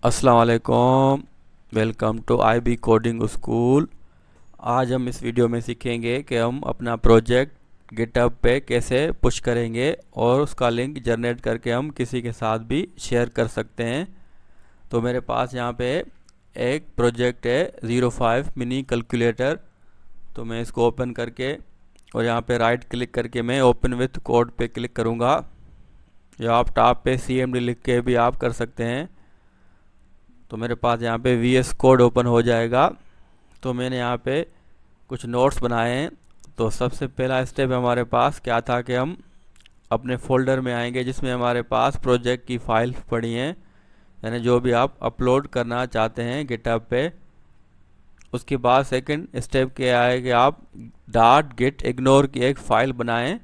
अस्सलाम वालेकुम। Welcome to IB coding school. आज हम इस वीडियो में सीखेंगे कि हम अपना प्रोजेक्ट गिटहब पे कैसे पुश करेंगे और उसका लिंक जनरेट करके हम किसी के साथ भी शेयर कर सकते हैं। तो मेरे पास यहाँ पे एक प्रोजेक्ट है 05 मिनी कैलकुलेटर। तो मैं इसको ओपन करके और यहाँ पे राइट क्लिक करके मैं ओपन विथ कोड पे क्लिक करूँगा, या आप टॉप पे CMD लिख के भी आप कर सकते हैं। तो मेरे पास यहाँ पे VS कोड ओपन हो जाएगा। तो मैंने यहाँ पे कुछ नोट्स बनाए हैं। तो सबसे पहला स्टेप हमारे पास क्या था कि हम अपने फोल्डर में आएंगे जिसमें हमारे पास प्रोजेक्ट की फाइल पड़ी हैं, यानी जो भी आप अपलोड करना चाहते हैं गिटहब पे। उसके बाद सेकंड स्टेप क्या है कि आप .gitignore की एक फ़ाइल बनाएं,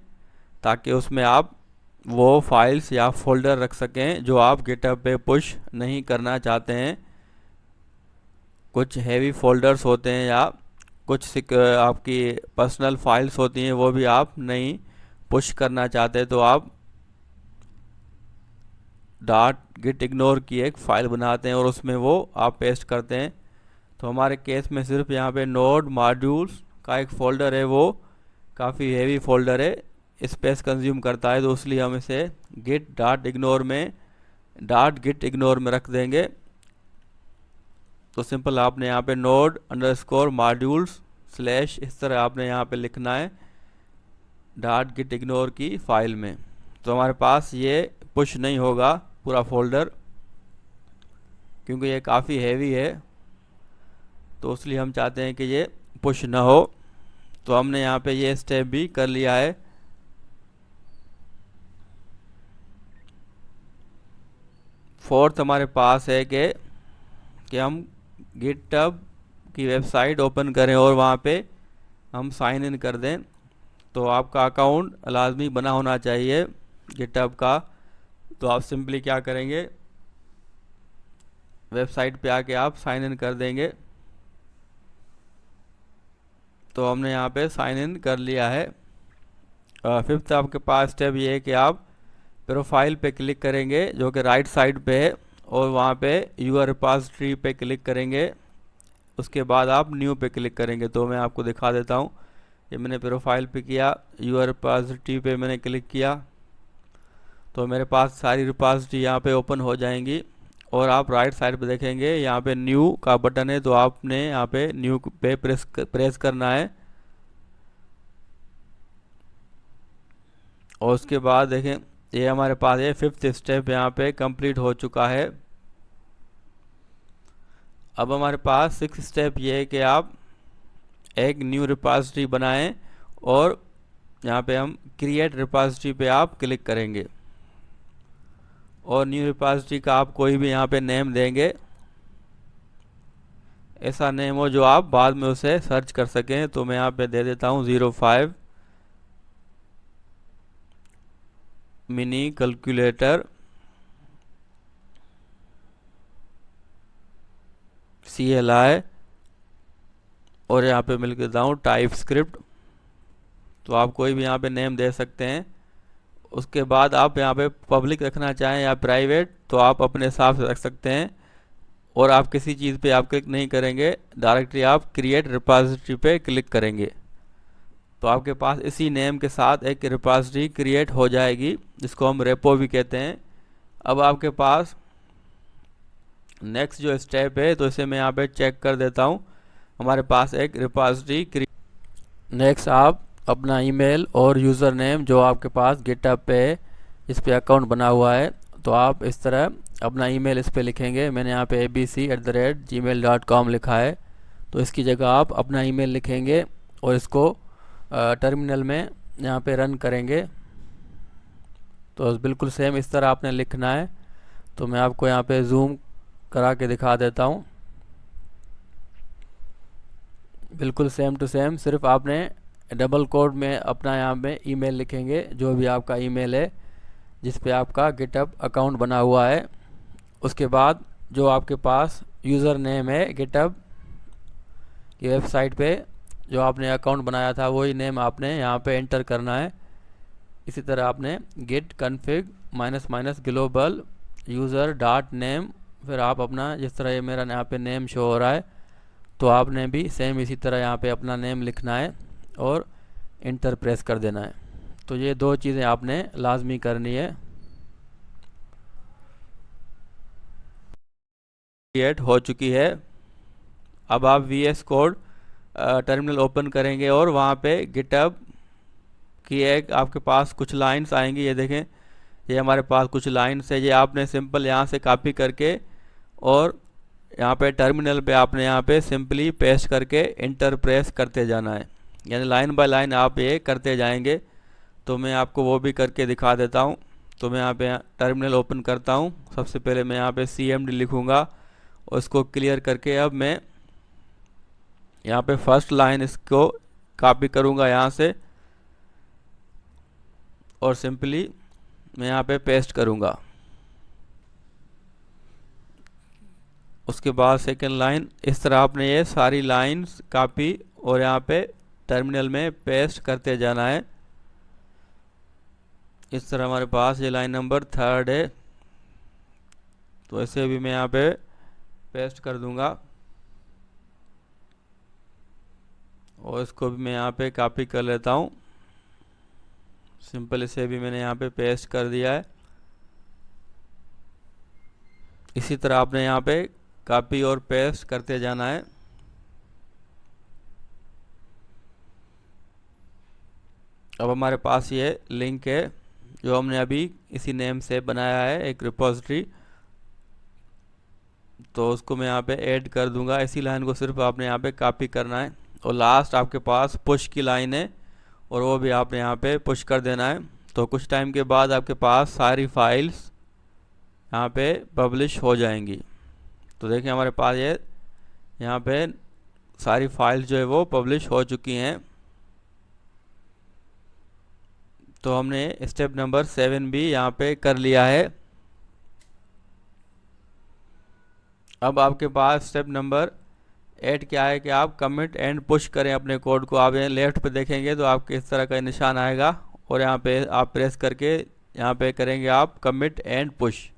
ताकि उसमें आप वो फाइल्स या फोल्डर रख सकें जो आप गिटहब पे पुश नहीं करना चाहते हैं। कुछ हैवी फोल्डर्स होते हैं या कुछ आपकी पर्सनल फाइल्स होती हैं, वो भी आप नहीं पुश करना चाहते, तो आप .gitignore की एक फ़ाइल बनाते हैं और उसमें वो आप पेस्ट करते हैं। तो हमारे केस में सिर्फ यहाँ पे नोड मॉड्यूल्स का एक फ़ोल्डर है, वो काफ़ी हैवी फोल्डर है, स्पेस कंज्यूम करता है, तो इसलिए हम इसे git.ignore में रख देंगे। तो सिंपल आपने यहाँ पे नोड अंडरस्कोर मॉड्यूल्स स्लैश इस तरह आपने यहाँ पे लिखना है .gitignore की फ़ाइल में। तो हमारे पास ये पुश नहीं होगा पूरा फोल्डर, क्योंकि ये काफ़ी हैवी है, तो इसलिए हम चाहते हैं कि ये पुश ना हो। तो हमने यहाँ पे ये स्टेप भी कर लिया है। फोर्थ हमारे पास है कि हम गिटहब की वेबसाइट ओपन करें और वहाँ पे हम साइन इन कर दें। तो आपका अकाउंट लाजमी बना होना चाहिए गिटहब का। तो आप सिंपली क्या करेंगे, वेबसाइट पे आके आप साइन इन कर देंगे। तो हमने यहाँ पे साइन इन कर लिया है। फिफ्थ आपके पास स्टेप ये है कि आप प्रोफाइल पे क्लिक करेंगे जो कि राइट साइड पे है, और वहाँ पे यूर रिपॉजिटरी पे क्लिक करेंगे। उसके बाद आप न्यू पे क्लिक करेंगे। तो मैं आपको दिखा देता हूँ। ये मैंने प्रोफाइल पे किया, यूर रिपॉजिटरी पे मैंने क्लिक किया, तो मेरे पास सारी रिपॉजिटरी यहाँ पे ओपन हो जाएंगी। और आप राइट साइड पे देखेंगे यहाँ पे न्यू का बटन है, तो आपने यहाँ पे न्यू पे प्रेस करना है। और उसके बाद देखें, ये हमारे पास ये फिफ्थ स्टेप यहाँ पे कंप्लीट हो चुका है। अब हमारे पास सिक्स स्टेप ये है कि आप एक न्यू रिपॉजिटरी बनाएं, और यहाँ पे हम क्रिएट रिपॉजिटरी पे आप क्लिक करेंगे, और न्यू रिपॉजिटरी का आप कोई भी यहाँ पे नेम देंगे, ऐसा नेम हो जो आप बाद में उसे सर्च कर सकें। तो मैं यहाँ पे दे देता हूँ 05 मिनी कैलकुलेटर CLI, और यहाँ पे मिल देता हूँ टाइप स्क्रिप्ट। तो आप कोई भी यहाँ पे नेम दे सकते हैं। उसके बाद आप यहाँ पे पब्लिक रखना चाहें या प्राइवेट, तो आप अपने हिसाब से रख सकते हैं। और आप किसी चीज़ पे आप क्लिक नहीं करेंगे, डायरेक्टली आप क्रिएट रिपॉजिटरी पे क्लिक करेंगे, तो आपके पास इसी नेम के साथ एक रिपॉजिटरी क्रिएट हो जाएगी, जिसको हम रेपो भी कहते हैं। अब आपके पास नेक्स्ट जो स्टेप है, तो इसे मैं यहाँ पे चेक कर देता हूँ। हमारे पास एक रिपॉजिटरी नेक्स्ट आप अपना ईमेल और यूज़र नेम जो आपके पास गिटहब पे है, इस पे अकाउंट बना हुआ है, तो आप इस तरह अपना ईमेल इस पे लिखेंगे। मैंने यहाँ पे abc@gmail.com लिखा है, तो इसकी जगह आप अपना ईमेल लिखेंगे और इसको टर्मिनल में यहाँ पे रन करेंगे। तो बिल्कुल सेम इस तरह आपने लिखना है। तो मैं आपको यहाँ पे जूम करा के दिखा देता हूँ। बिल्कुल सेम टू सेम, सिर्फ आपने डबल कोड में अपना यहाँ पे ईमेल लिखेंगे, जो भी आपका ईमेल है जिस पे आपका गिटहब अकाउंट बना हुआ है। उसके बाद जो आपके पास यूज़र नेम है गिटहब की वेबसाइट पे जो आपने अकाउंट बनाया था, वही नेम आपने यहाँ पे एंटर करना है। इसी तरह आपने git config --global user.name फिर आप अपना जिस तरह ये मेरा यहाँ पे नेम शो हो रहा है तो आपने भी सेम इसी तरह यहाँ पे अपना नेम लिखना है और इंटर प्रेस कर देना है। तो ये दो चीज़ें आपने लाजमी करनी है। क्रिएट हो चुकी है। अब आप VS कोड टर्मिनल ओपन करेंगे और वहाँ पे गिटहब की एक आपके पास कुछ लाइंस आएंगी। ये देखें, ये हमारे पास कुछ लाइंस है। ये आपने सिंपल यहाँ से कॉपी करके और यहाँ पे टर्मिनल पे आपने यहाँ पे सिंपली पेस्ट करके इंटर प्रेस करते जाना है, यानी लाइन बाय लाइन आप ये करते जाएंगे। तो मैं आपको वो भी करके दिखा देता हूँ। तो मैं यहाँ पे टर्मिनल ओपन करता हूँ। सबसे पहले मैं यहाँ पे CMD लिखूँगा और इसको क्लियर करके अब मैं यहाँ पे फर्स्ट लाइन इसको कॉपी करूँगा यहाँ से और सिंपली मैं यहाँ पे पेस्ट करूँगा। उसके बाद सेकेंड लाइन, इस तरह आपने ये सारी लाइंस कॉपी और यहाँ पे टर्मिनल में पेस्ट करते जाना है। इस तरह हमारे पास ये लाइन नंबर 3 है, तो इसे भी मैं यहाँ पे पेस्ट कर दूंगा और इसको भी मैं यहाँ पे कॉपी कर लेता हूँ। सिंपल इसे भी मैंने यहाँ पे पेस्ट कर दिया है। इसी तरह आपने यहाँ पे कॉपी और पेस्ट करते जाना है। अब हमारे पास ये लिंक है जो हमने अभी इसी नेम से बनाया है, एक रिपोजिटरी। तो उसको मैं यहाँ पे ऐड कर दूंगा। इसी लाइन को सिर्फ आपने यहाँ पे कॉपी करना है और लास्ट आपके पास पुश की लाइन है और वो भी आपने यहाँ पे पुश कर देना है। तो कुछ टाइम के बाद आपके पास सारी फाइल्स यहाँ पे पब्लिश हो जाएंगी। तो देखिए हमारे पास ये यहाँ पे सारी फाइल्स जो है वो पब्लिश हो चुकी हैं। तो हमने स्टेप नंबर 7 भी यहाँ पे कर लिया है। अब आपके पास स्टेप नंबर 8 क्या है कि आप कमिट एंड पुश करें अपने कोड को। आप यहाँ लेफ्ट पे देखेंगे तो आपके इस तरह का निशान आएगा और यहाँ पे आप प्रेस करके यहाँ पे करेंगे आप कमिट एंड पुश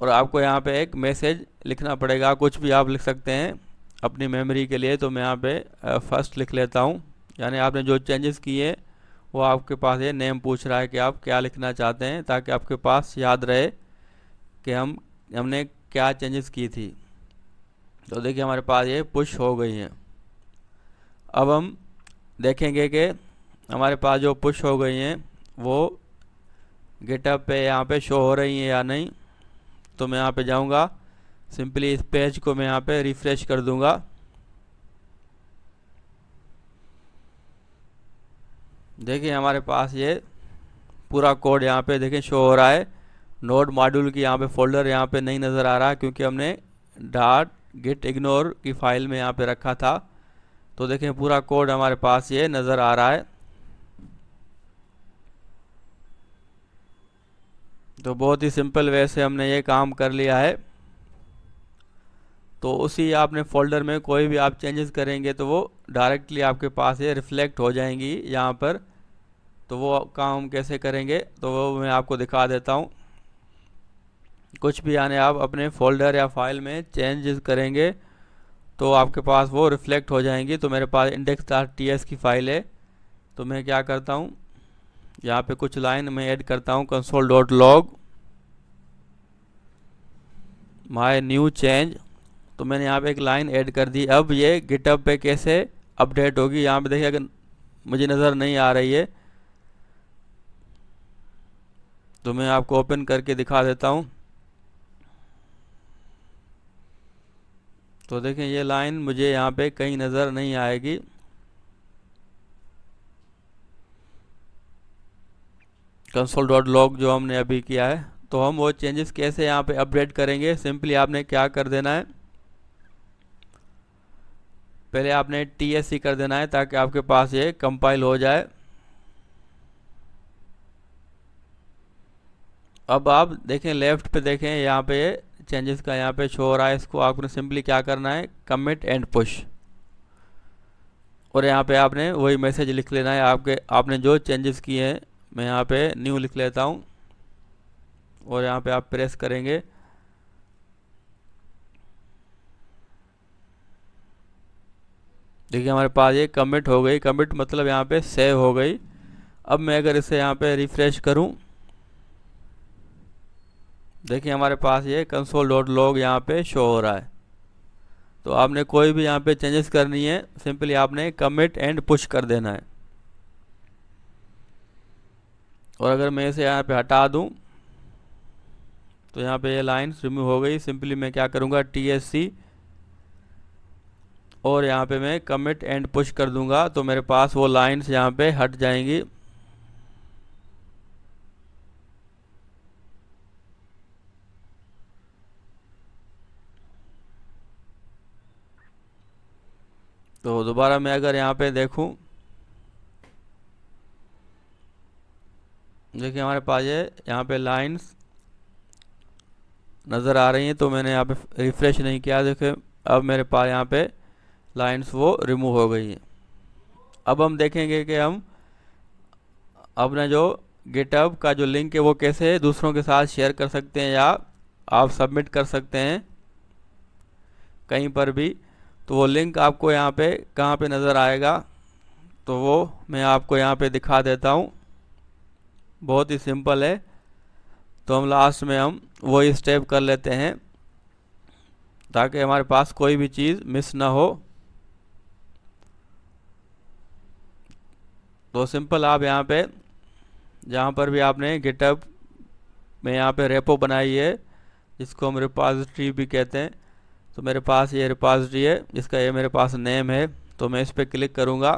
और आपको यहाँ पे एक मैसेज लिखना पड़ेगा। कुछ भी आप लिख सकते हैं अपनी मेमोरी के लिए। तो मैं यहाँ पे फर्स्ट लिख लेता हूँ, यानी आपने जो चेंजेस किए वो आपके पास ये नेम पूछ रहा है कि आप क्या लिखना चाहते हैं, ताकि आपके पास याद रहे कि हमने क्या चेंजेस की थी। तो देखिए हमारे पास ये पुश हो गई हैं। अब हम देखेंगे कि हमारे पास जो पुश हो गई हैं वो गिटहब पे यहाँ पे शो हो रही हैं या नहीं। तो मैं यहाँ पे जाऊँगा, सिंपली इस पेज को मैं यहाँ पे रिफ्रेश कर दूँगा। देखिए हमारे पास ये पूरा कोड यहाँ पे देखें शो हो रहा है। नोड मॉड्यूल की यहाँ पे फोल्डर यहाँ पे नहीं नज़र आ रहा है क्योंकि हमने .gitignore की फाइल में यहाँ पे रखा था। तो देखें पूरा कोड हमारे पास ये नज़र आ रहा है। तो बहुत ही सिंपल वे से हमने ये काम कर लिया है। तो उसी आपने फोल्डर में कोई भी आप चेंजेस करेंगे तो वो डायरेक्टली आपके पास ये रिफ्लेक्ट हो जाएंगी यहाँ पर। तो वो काम कैसे करेंगे तो वो मैं आपको दिखा देता हूँ। कुछ भी यानी आप अपने फोल्डर या फाइल में चेंजेस करेंगे तो आपके पास वो रिफ्लेक्ट हो जाएंगी। तो मेरे पास index.ts की फ़ाइल है। तो मैं क्या करता हूँ, यहाँ पे कुछ लाइन मैं ऐड करता हूँ, console.log माई न्यू चेंज। तो मैंने यहाँ पे एक लाइन ऐड कर दी। अब ये गिटहब पे कैसे अपडेट होगी, यहाँ पे देखिए अगर मुझे नज़र नहीं आ रही है तो मैं आपको ओपन करके दिखा देता हूँ। तो देखें ये लाइन मुझे यहाँ पे कहीं नज़र नहीं आएगी। console.log जो हमने अभी किया है। तो हम वो चेंजेस कैसे यहाँ पे अपडेट करेंगे, सिंपली आपने क्या कर देना है, पहले आपने TSC कर देना है ताकि आपके पास ये कंपाइल हो जाए। अब आप देखें लेफ्ट पे देखें यहाँ पे चेंजेस का यहाँ पे शो हो रहा है। इसको आपने सिंपली क्या करना है, कमिट एंड पुश, और यहाँ पे आपने वही मैसेज लिख लेना है आपने जो चेंजेस किए हैं। मैं यहाँ पे न्यू लिख लेता हूँ और यहाँ पे आप प्रेस करेंगे देखिए हमारे पास ये कमिट हो गई, कमिट मतलब यहाँ पे सेव हो गई। अब मैं अगर इसे यहाँ पे रिफ्रेश करूँ, देखिए हमारे पास ये console.log यहाँ पे शो हो रहा है। तो आपने कोई भी यहाँ पे चेंजेस करनी है, सिंपली आपने कमिट एंड पुश कर देना है। और अगर मैं इसे यहाँ पे हटा दूँ तो यहाँ पे ये लाइन्स रिमूव हो गई। सिंपली मैं क्या करूँगा, TSC और यहाँ पे मैं कमिट एंड पुश कर दूंगा, तो मेरे पास वो लाइन्स यहाँ पे हट जाएंगी। तो दोबारा मैं अगर यहाँ पे देखूं, देखिए हमारे पास ये यहाँ पे लाइन्स नज़र आ रही हैं। तो मैंने यहाँ पे रिफ्रेश नहीं किया, देखिए अब मेरे पास यहाँ पे लाइन्स वो रिमूव हो गई हैं। अब हम देखेंगे कि हम अपना जो गिटहब का जो लिंक है वो कैसे दूसरों के साथ शेयर कर सकते हैं या आप सबमिट कर सकते हैं कहीं पर भी। तो वो लिंक आपको यहाँ पे कहाँ पे नज़र आएगा, तो वो मैं आपको यहाँ पे दिखा देता हूँ। बहुत ही सिंपल है। तो हम लास्ट में हम वही स्टेप कर लेते हैं ताकि हमारे पास कोई भी चीज़ मिस ना हो। तो सिंपल आप यहाँ पे जहाँ पर भी आपने गिटहब में यहाँ पे रेपो बनाई है, जिसको हम रिपॉजिटरी भी कहते हैं, तो मेरे पास ये रिपॉजिटरी है जिसका ये मेरे पास नेम है। तो मैं इस पर क्लिक करूँगा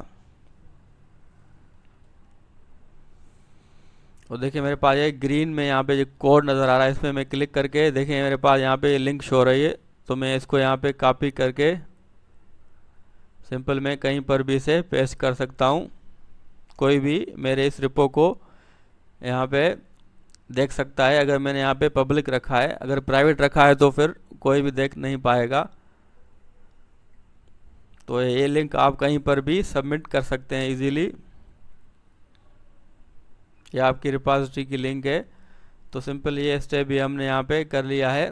और देखिए मेरे पास ये ग्रीन में यहाँ पे जो कोड नज़र आ रहा है, इस पर मैं क्लिक करके देखिए मेरे पास यहाँ पे लिंक शो हो रही है। तो मैं इसको यहाँ पे कॉपी करके सिंपल मैं कहीं पर भी इसे पेस्ट कर सकता हूँ। कोई भी मेरे इस रिपो को यहाँ पे देख सकता है। अगर मैंने यहाँ पे पब्लिक रखा है, अगर प्राइवेट रखा है तो फिर कोई भी देख नहीं पाएगा। तो ये लिंक आप कहीं पर भी सबमिट कर सकते हैं इजीली। ये आपकी रिपॉजिटरी की लिंक है। तो सिंपल ये स्टेप भी हमने यहाँ पे कर लिया है।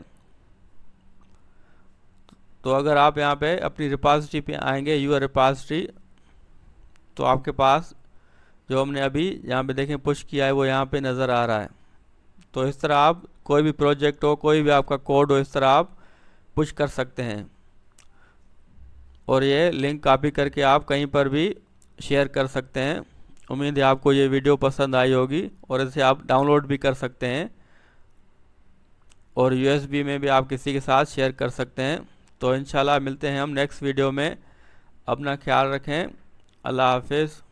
तो अगर आप यहाँ पे अपनी रिपॉजिटरी पे आएंगे, यूर रिपॉजिटरी, तो आपके पास जो हमने अभी यहाँ पे देखें पुश किया है वो यहाँ पे नज़र आ रहा है। तो इस तरह आप कोई भी प्रोजेक्ट हो, कोई भी आपका कोड हो, इस तरह आप पुश कर सकते हैं। और ये लिंक कॉपी करके आप कहीं पर भी शेयर कर सकते हैं। उम्मीद है आपको ये वीडियो पसंद आई होगी और इसे आप डाउनलोड भी कर सकते हैं और USB में भी आप किसी के साथ शेयर कर सकते हैं। तो इंशाल्लाह मिलते हैं हम नेक्स्ट वीडियो में। अपना ख्याल रखें। अल्लाह हाफिज़।